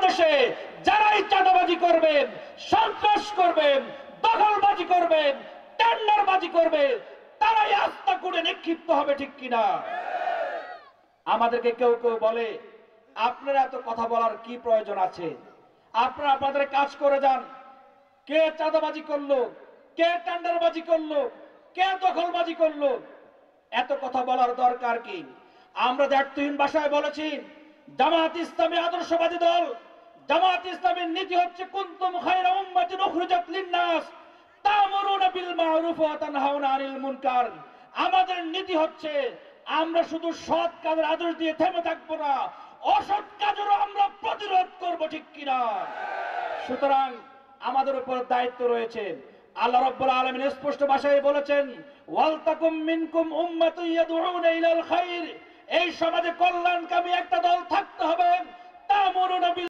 বাংলাদেশে যারাই চাঁদাবাজি করবেন, সন্ত্রাস করবেন, দখলবাজি করবেন, টেন্ডারবাজি করবে, তারাই আস্থা করে নিক্ষিপ্ত হবে, ঠিক কিনা? আমাদেরকে কেউ কেউ বলে, আপনারা এত কথা বলার কি প্রয়োজন আছে? আপনারা আপনাদের কাজ করে যান। কে চাঁদাবাজি করলো, কে টেন্ডারবাজি করলো, কে দখলবাজি করলো, এত কথা বলার দরকার কি? আমরা দ্ব্যর্থহীন ভাষায় বলেছি, জামাত ইসলামী আদর্শবাদী দল, জামাত ইসলামের নীতি হচ্ছে কুনতুম খায়রা উম্মাতিন উখরিজাত লিন-নাস তা'মুরুনা বিল মা'রুফ ওয়া তানহাউনা আনিল মুনকার। আমাদের নীতি হচ্ছে আমরা শুধু সৎ কাজের আদেশ দিয়ে থেমে থাকবো না, অসৎ কাজেরও আমরা প্রতিরোধ করব, ঠিক কিনা? সুতরাং আমাদের উপর দায়িত্ব রয়েছে। আল্লাহ রাব্বুল আলামিন স্পষ্ট ভাষায় বলেছেন, ওয়ালতাকুম মিনকুম উম্মাতুন ইয়াদউনা ইলাল খায়র। এই সমাজে কল্যাণকামী একটা দল থাকতে হবে। তা'মুরুনা বিল